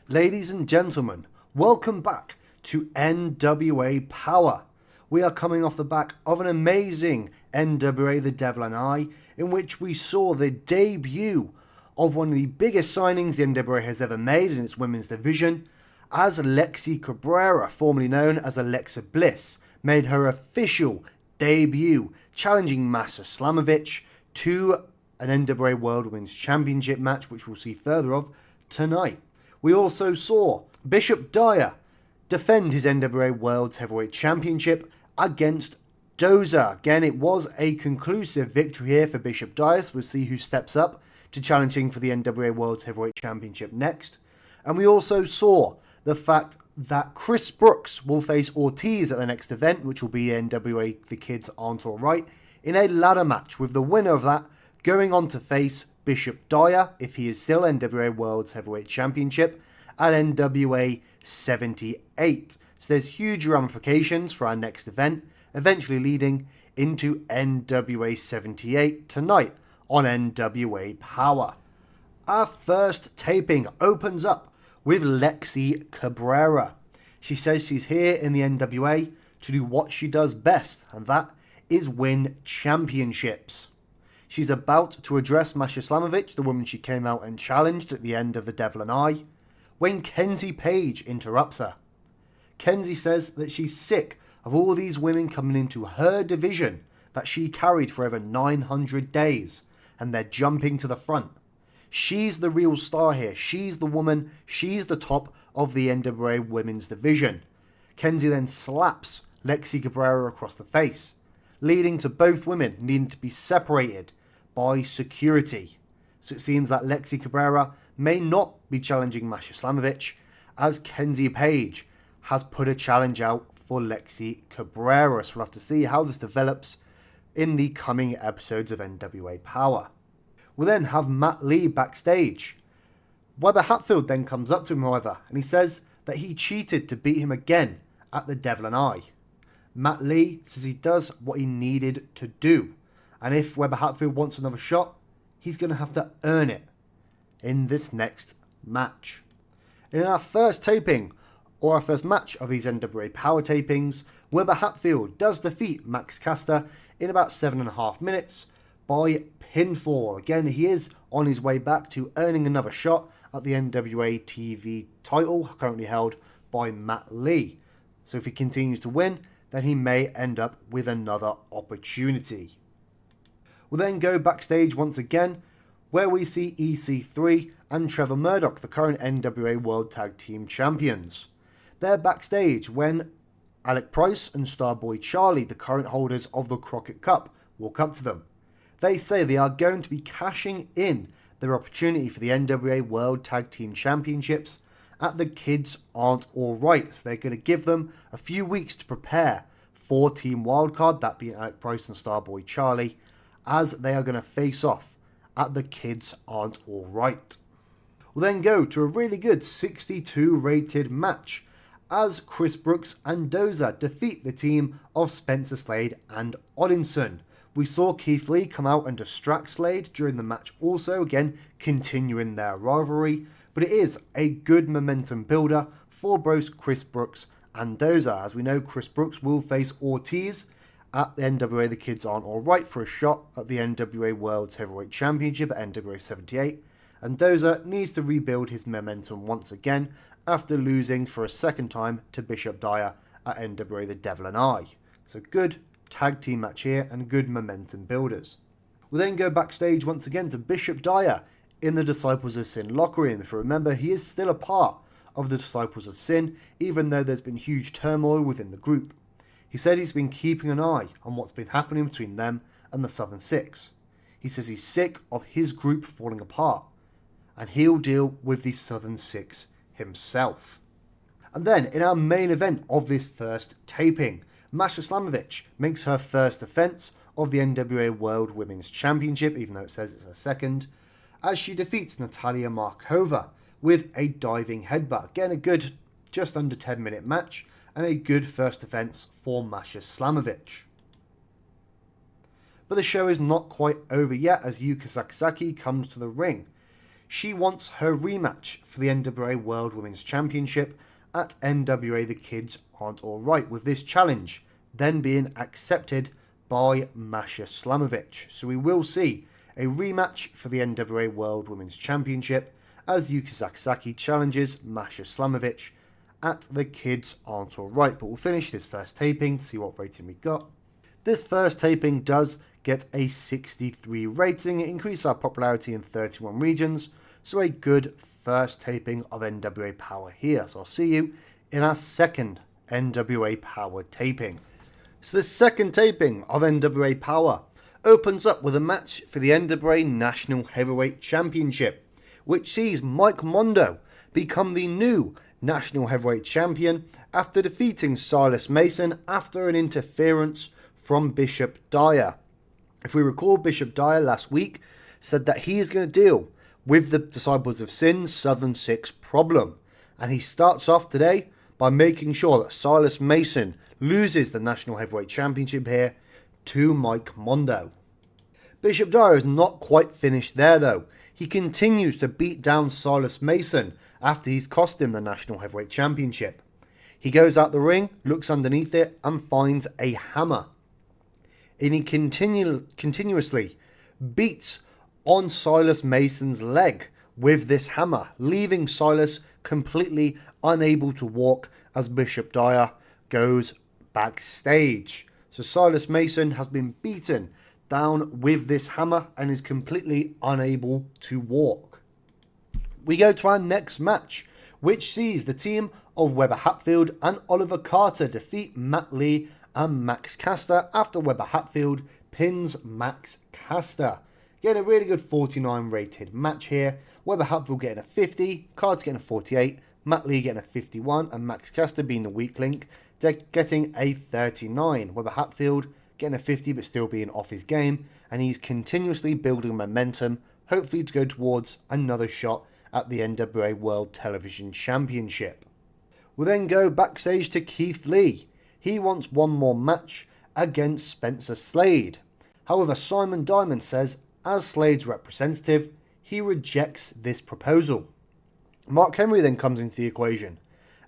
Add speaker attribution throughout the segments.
Speaker 1: Ladies and gentlemen, welcome back to NWA Power. We are coming off the back of an amazing NWA The Devil and I, in which we saw the debut of one of the biggest signings the NWA has ever made in its women's division, as Lexi Cabrera, formerly known as Alexa Bliss, made her official debut, challenging Masha Slamovich to an NWA World Women's Championship match, which we'll see further of tonight. We also saw Bishop Dyer defend his NWA World Heavyweight Championship against Dozer. Again, it was a conclusive victory here for Bishop Dyer, so we'll see who steps up to challenging for the NWA World Heavyweight Championship next. And we also saw the fact that Chris Brooks will face Ortiz at the next event, which will be NWA The Kids Aren't Alright, in a ladder match, with the winner of that going on to face Bishop Dyer, if he is still NWA World's Heavyweight Championship, at NWA 78. So there's huge ramifications for our next event, eventually leading into NWA 78 tonight on NWA Power. Our first taping opens up with Lexi Cabrera. She says she's here in the NWA to do what she does best, and that is win championships. She's about to address Masha Slamovich, the woman she came out and challenged at the end of The Devil and I, when Kenzie Page interrupts her. Kenzie says that she's sick of all these women coming into her division that she carried for over 900 days, and they're jumping to the front. She's the real star here. She's the woman. She's the top of the NWA Women's Division. Kenzie then slaps Lexi Cabrera across the face, leading to both women needing to be separated by security. So it seems that Lexi Cabrera may not be challenging Masha Slamovich, as Kenzie Page has put a challenge out for Lexi Cabrera. So we'll have to see how this develops in the coming episodes of NWA Power. We'll then have Matt Lee backstage. Weber Hatfield then comes up to him, however, and he says that he cheated to beat him again at The Devil and I. Matt Lee says he does what he needed to do, and if Weber Hatfield wants another shot, he's going to have to earn it in this next match. In our first taping, or our first match of these NWA Power tapings, Weber Hatfield does defeat Max Caster in about 7.5 minutes by pinfall. Again, he is on his way back to earning another shot at the NWA TV title, currently held by Matt Lee. So if he continues to win, then he may end up with another opportunity. We'll then go backstage once again, where we see EC3 and Trevor Murdoch, the current NWA World Tag Team Champions. They're backstage when Alec Price and Starboy Charlie, the current holders of the Crockett Cup, walk up to them. They say they are going to be cashing in their opportunity for the NWA World Tag Team Championships at The Kids Aren't Alright. So they're going to give them a few weeks to prepare for Team Wildcard, that being Alec Price and Starboy Charlie, as they are going to face off at The Kids Aren't Alright. We'll then go to a really good 62 rated match, as Chris Brooks and Dozer defeat the team of Spencer Slade and Odinson. We saw Keith Lee come out and distract Slade during the match also, again continuing their rivalry, but it is a good momentum builder for both Chris Brooks and Dozer. As we know, Chris Brooks will face Ortiz at the NWA The Kids Aren't Alright for a shot at the NWA World Heavyweight Championship at NWA 78, and Dozer needs to rebuild his momentum once again after losing for a second time to Bishop Dyer at NWA The Devil and I. So good tag team match here and good momentum builders. We'll then go backstage once again to Bishop Dyer in the Disciples of Sin locker room. If you remember, he is still a part of the Disciples of Sin, even though there's been huge turmoil within the group. He said he's been keeping an eye on what's been happening between them and the Southern Six. He says he's sick of his group falling apart, and he'll deal with the Southern Six himself. And then, in our main event of this first taping, Masha Slamovich makes her first defense of the NWA World Women's Championship, even though it says it's her second, as she defeats Natalia Markova with a diving headbutt. Again, a good just under 10-minute match, and a good first defense for Masha Slamovich. But the show is not quite over yet, as Yuka Sakazaki comes to the ring. She wants her rematch for the NWA World Women's Championship at NWA The Kids Aren't Alright, with this challenge then being accepted by Masha Slamovich. So we will see a rematch for the NWA World Women's Championship as Yuka Sakazaki challenges Masha Slamovich at The Kids Aren't Alright. But we'll finish this first taping to see what rating we got. This first taping does get a 63 rating. It increased our popularity in 31 regions, so a good first taping of NWA Power here. So I'll see you in our second NWA Power taping. So the second taping of NWA Power opens up with a match for the NWA National Heavyweight Championship, which sees Mike Mondo become the new National Heavyweight Champion after defeating Silas Mason after an interference from Bishop Dyer. If we recall, Bishop Dyer last week said that he is going to deal with the Disciples of Sin's Southern Six problem. And he starts off today by making sure that Silas Mason loses the National Heavyweight Championship here to Mike Mondo. Bishop Dyer is not quite finished there though. He continues to beat down Silas Mason after he's cost him the National Heavyweight Championship. He goes out the ring, looks underneath it and finds a hammer. And he continuously beats on Silas Mason's leg with this hammer, leaving Silas completely unable to walk as Bishop Dyer goes backstage. So Silas Mason has been beaten down with this hammer and is completely unable to walk. We go to our next match, which sees the team of Weber Hatfield and Oliver Carter defeat Matt Lee and Max Caster after Weber Hatfield pins Max Caster. Getting a really good 49 rated match here. Weber Hatfield getting a 50, Carter getting a 48, Matt Lee getting a 51, and Max Caster being the weak link, getting a 39. Weber Hatfield getting a 50 but still being off his game, and he's continuously building momentum, hopefully to go towards another shot at the NWA World Television Championship. We'll then go backstage to Keith Lee. He wants one more match against Spencer Slade. However, Simon Diamond says, as Slade's representative, he rejects this proposal. Mark Henry then comes into the equation,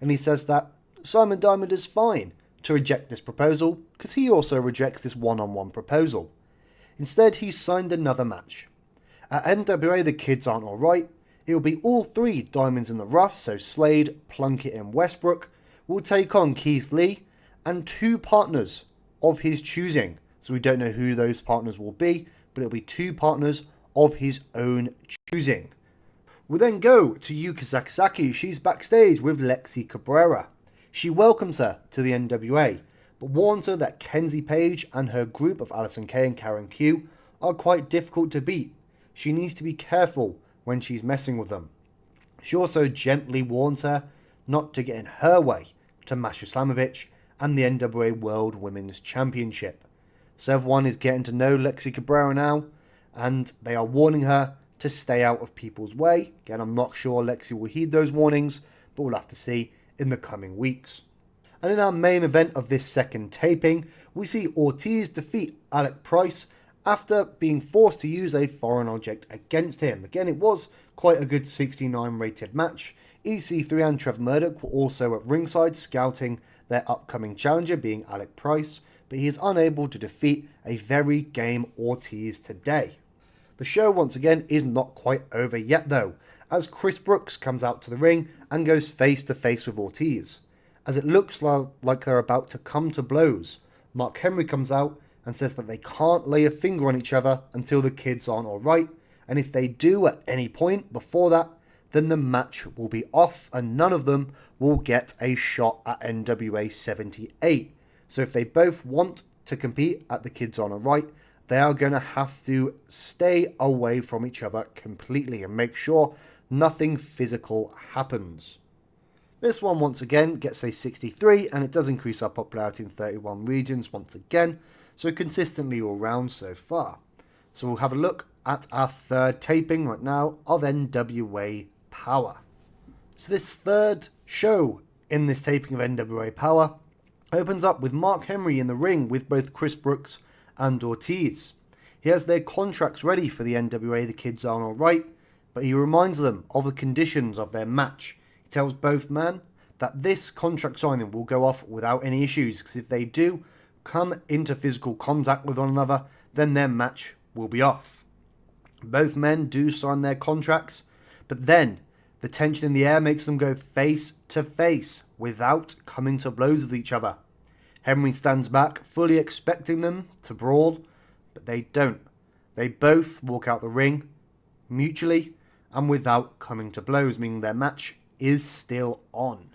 Speaker 1: and he says that Simon Diamond is fine to reject this proposal because he also rejects this one-on-one proposal. Instead, he's signed another match. At NWA The Kids Aren't Alright, it will be all three Diamonds in the Rough, so Slade, Plunkett and Westbrook, will take on Keith Lee and two partners of his choosing. So we don't know who those partners will be, but it'll be two partners of his own choosing. We'll then go to Yuka Sakazaki. She's backstage with Lexi Cabrera. She welcomes her to the NWA, but warns her that Kenzie Page and her group of Alison Kay and Karen Q are quite difficult to beat. She needs to be careful when she's messing with them. She also gently warns her not to get in her way to Masha Slamovich and the NWA World Women's Championship. So everyone is getting to know Lexi Cabrera now, and they are warning her to stay out of people's way. Again, I'm not sure Lexi will heed those warnings, but we'll have to see in the coming weeks. And in our main event of this second taping, we see Ortiz defeat Alec Price after being forced to use a foreign object against him. Again, it was quite a good 69 rated match. EC3 and Trevor Murdoch were also at ringside scouting their upcoming challenger, being Alec Price, but he is unable to defeat a very game Ortiz today. The show once again is not quite over yet though, as Chris Brooks comes out to the ring and goes face to face with Ortiz. As it looks like they're about to come to blows, Mark Henry comes out and says that they can't lay a finger on each other until the kids aren't alright, and if they do at any point before that, then the match will be off and none of them will get a shot at NWA 78. So if they both want to compete at the kids aren't alright, they are going to have to stay away from each other completely and make sure nothing physical happens. This one once again gets a 63 and it does increase our popularity in 31 regions once again, so consistently all round so far. So we'll have a look at our third taping right now of NWA Power. So this third show in this taping of NWA Power opens up with Mark Henry in the ring with both Chris Brooks and Ortiz. He has their contracts ready for the NWA The Kids Aren't Alright, but he reminds them of the conditions of their match. He tells both men that this contract signing will go off without any issues, because if they do come into physical contact with one another, then their match will be off. Both men do sign their contracts, but then the tension in the air makes them go face to face without coming to blows with each other. Henry stands back, fully expecting them to brawl, but they don't. They both walk out the ring mutually and without coming to blows, meaning their match is still on.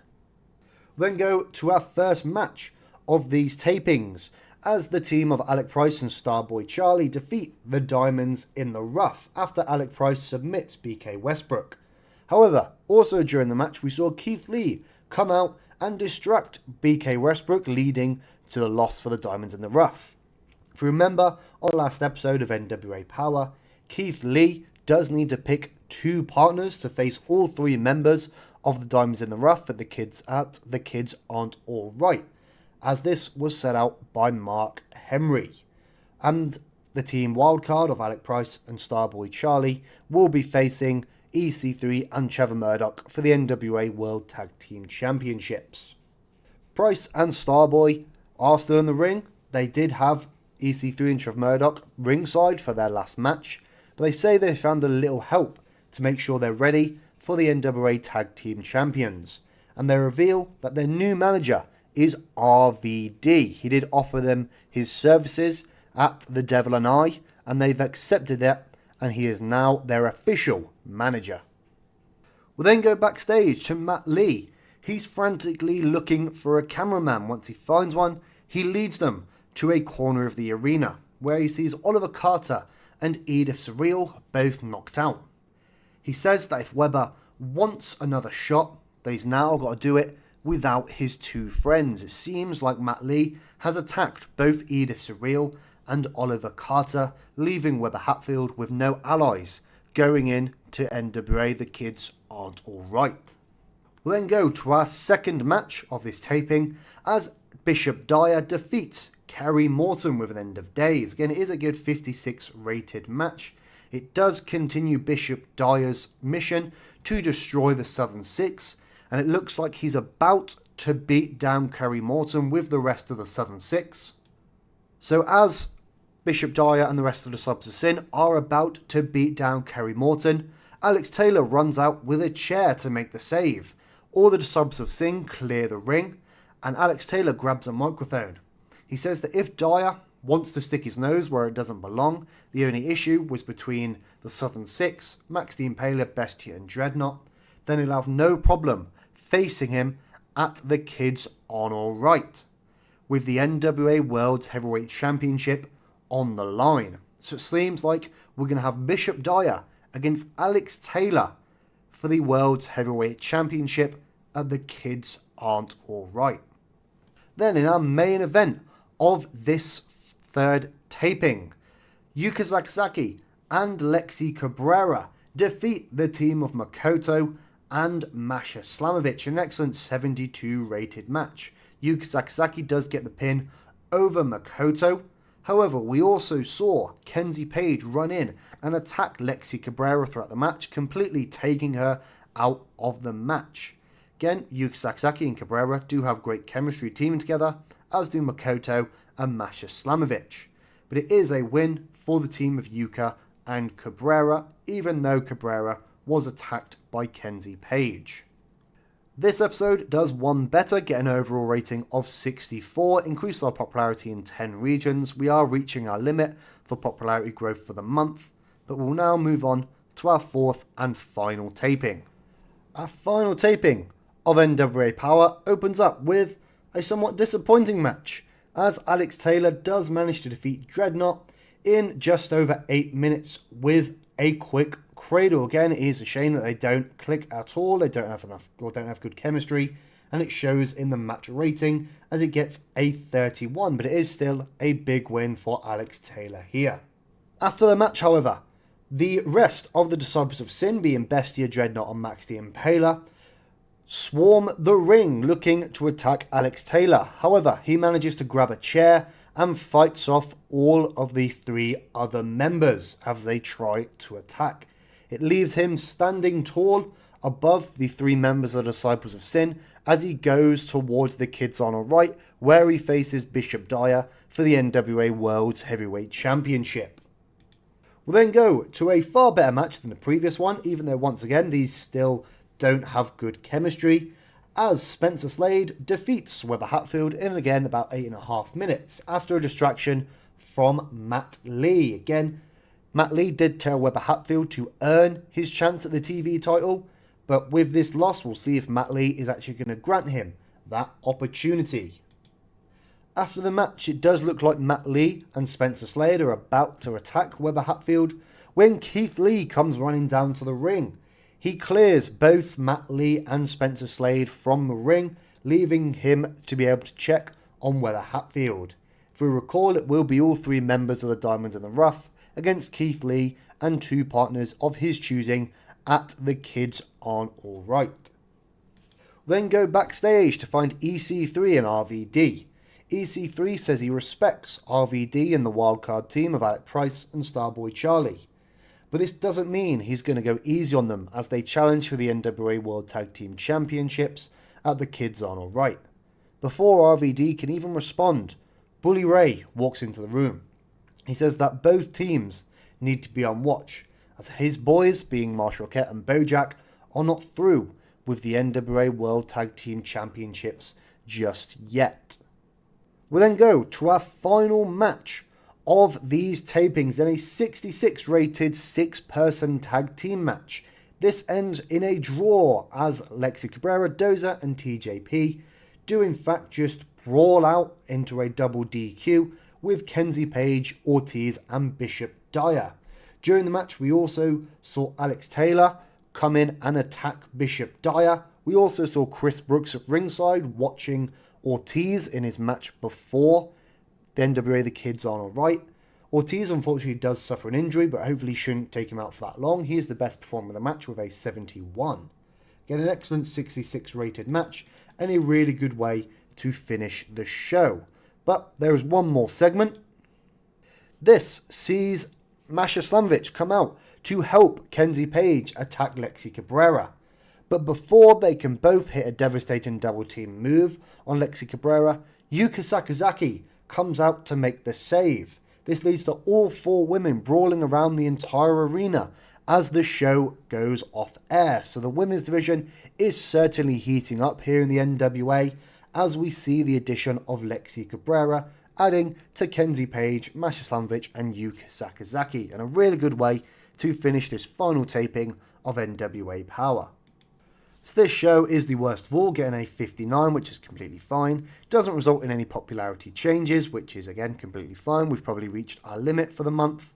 Speaker 1: We'll then go to our first match of these tapings, as the team of Alec Price and Starboy Charlie defeat the Diamonds in the Rough after Alec Price submits BK Westbrook. However, also during the match we saw Keith Lee come out and distract BK Westbrook, leading to the loss for the Diamonds in the Rough. If you remember on the last episode of NWA Power, Keith Lee does need to pick 2 partners to face all 3 members of the Diamonds in the Rough that the kids aren't all right, as this was set out by Mark Henry. And the team wildcard of Alec Price and Starboy Charlie will be facing EC3 and Trevor Murdoch for the NWA World Tag Team Championships. Price and Starboy are still in the ring. They did have EC3 and Trevor Murdoch ringside for their last match, but they say they found a little help to make sure they're ready for the NWA Tag Team Champions. And they reveal that their new manager is RVD. He did offer them his services at The Devil and I, and they've accepted it, and he is now their official manager. We'll then go backstage to Matt Lee. He's frantically looking for a cameraman. Once he finds one, he leads them to a corner of the arena, where he sees Oliver Carter and Edith Surreal both knocked out. He says that if Weber wants another shot, that he's now got to do it without his 2 friends. It seems like Matt Lee has attacked both Edith Surreal and Oliver Carter, leaving Weber Hatfield with no allies going in to NWA. The kids aren't alright. We'll then go to our second match of this taping, as Bishop Dyer defeats Kerry Morton with an End of Days. Again, it is a good 56 rated match. It does continue Bishop Dyer's mission to destroy the Southern Six, and it looks like he's about to beat down Kerry Morton with the rest of the Southern Six. So as Bishop Dyer and the rest of the Subs of Sin are about to beat down Kerry Morton, Alex Taylor runs out with a chair to make the save. All the Subs of Sin clear the ring, and Alex Taylor grabs a microphone. He says that if Dyer wants to stick his nose where it doesn't belong, the only issue was between the Southern Six, Max the Impaler, Bestia and Dreadnought, then he'll have no problem facing him at the Kids on Alright, with the NWA World Heavyweight Championship on the line. So it seems like we're going to have Bishop Dyer against Alex Taylor for the World's Heavyweight Championship at the Kids Aren't Alright. Then in our main event of this third taping, Yuka Sakazaki and Lexi Cabrera defeat the team of Makoto and Masha Slamovich, an excellent 72 rated match. Yuka Sakazaki does get the pin over Makoto. However, we also saw Kenzie Page run in and attack Lexi Cabrera throughout the match, completely taking her out of the match. Again, Yuka Sakazaki and Cabrera do have great chemistry teaming together, as do Makoto and Masha Slamovich. But it is a win for the team of Yuka and Cabrera, even though Cabrera was attacked by Kenzie Page. This episode does one better, get an overall rating of 64, increase our popularity in 10 regions. We are reaching our limit for popularity growth for the month, but we'll now move on to our fourth and final taping. Our final taping of NWA Power opens up with a somewhat disappointing match, as Alex Taylor does manage to defeat Dreadnought in just over 8 minutes with a quick cradle. Again, it is a shame that they don't click at all. They don't have good chemistry, and it shows in the match rating as it gets a 31, but it is still a big win for Alex Taylor here. After the match, however, the rest of the Disciples of Sin, being Bestia, Dreadnought and Max the Impaler, swarm the ring looking to attack Alex Taylor. However, he manages to grab a chair and fights off all of the 3 other members as they try to attack. It leaves him standing tall above the three members of the Disciples of Sin as he goes towards the Kids on the right, where he faces Bishop Dyer for the NWA World Heavyweight Championship. We'll then go to a far better match than the previous one, even though once again these still don't have good chemistry, as Spencer Slade defeats Weber Hatfield in again about 8.5 minutes after a distraction from Matt Lee. Again, Matt Lee did tell Weber Hatfield to earn his chance at the TV title, but with this loss we'll see if Matt Lee is actually going to grant him that opportunity. After the match, it does look like Matt Lee and Spencer Slade are about to attack Weber Hatfield when Keith Lee comes running down to the ring. He clears both Matt Lee and Spencer Slade from the ring, leaving him to be able to check on Weber Hatfield. If we recall, it will be all three members of the Diamonds in the Rough against Keith Lee and two partners of his choosing at the Kids on All Right. We'll then go backstage to find EC3 and RVD. EC3 says he respects RVD and the wildcard team of Alec Price and Starboy Charlie. But this doesn't mean he's going to go easy on them as they challenge for the NWA World Tag Team Championships at the Kids on All Right. Before RVD can even respond, Bully Ray walks into the room. He says that both teams need to be on watch, as his boys, being Marshall Kett and Bojack, are not through with the NWA World Tag Team Championships just yet. We'll then go to our final match of these tapings in a 66 rated 6-person tag team match. This ends in a draw as Lexi Cabrera, Dozer and TJP do in fact just brawl out into a double DQ with Kenzie Page, Ortiz and Bishop Dyer. During the match we also saw Alex Taylor come in and attack Bishop Dyer. We also saw Chris Brooks at ringside watching Ortiz in his match before the NWA The Kids on All Right. Ortiz unfortunately does suffer an injury, but hopefully shouldn't take him out for that long. He is the best performer of the match with a 71. Get an excellent 66 rated match and a really good way to finish the show. But there is one more segment. This sees Masha Slamovich come out to help Kenzie Page attack Lexi Cabrera. But before they can both hit a devastating double team move on Lexi Cabrera, Yuka Sakazaki comes out to make the save. This leads to all four women brawling around the entire arena as the show goes off air. So the women's division is certainly heating up here in the NWA as we see the addition of Lexi Cabrera adding to Kenzie Page, Masha Slamovich and Yuka Sakazaki, and a really good way to finish this final taping of NWA Power. So this show is the worst of all, getting a 59, which is completely fine. Doesn't result in any popularity changes, which is again completely fine. We've probably reached our limit for the month.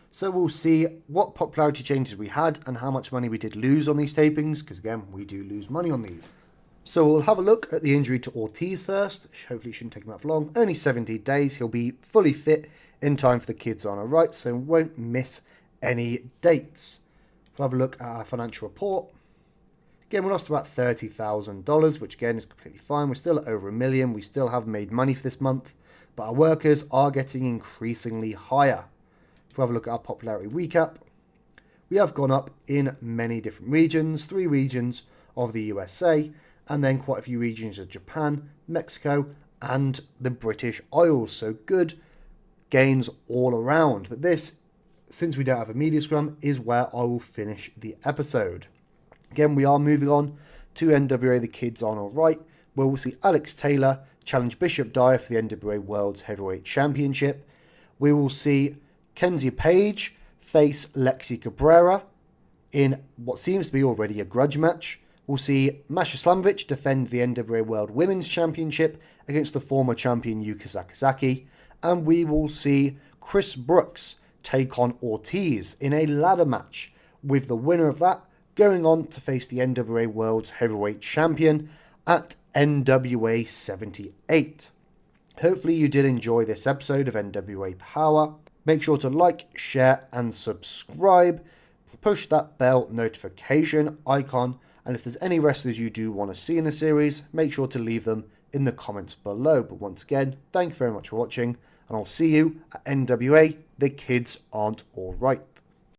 Speaker 1: So we'll see what popularity changes we had and how much money we did lose on these tapings, because again, we do lose money on these. So we'll have a look at the injury to Ortiz first. Hopefully it shouldn't take him out for long. Only 17 days. He'll be fully fit in time for the Kids on All Right, so won't miss any dates. We'll have a look at our financial report. Again, we lost about $30,000, which again is completely fine. We're still at over $1 million. We still have made money for this month, but our workers are getting increasingly higher. If we have a look at our popularity recap, we have gone up in many different regions, 3 regions of the USA, and then quite a few regions of Japan, Mexico, and the British Isles. So good gains all around. But this, since we don't have a media scrum, is where I will finish the episode. Again, we are moving on to NWA The Kids on All Right, where we'll see Alex Taylor challenge Bishop Dyer for the NWA World's Heavyweight Championship. We will see Kenzie Page face Lexi Cabrera in what seems to be already a grudge match. We'll see Masha Slamovich defend the NWA World Women's Championship against the former champion Yuka Sakazaki. And we will see Chris Brooks take on Ortiz in a ladder match, with the winner of that going on to face the NWA World's Heavyweight Champion at NWA 78. Hopefully you did enjoy this episode of NWA Power. Make sure to like, share and subscribe. Push that bell notification icon. And if there's any wrestlers you do want to see in the series, make sure to leave them in the comments below. But once again, thank you very much for watching. And I'll see you at NWA The Kids Aren't All Right.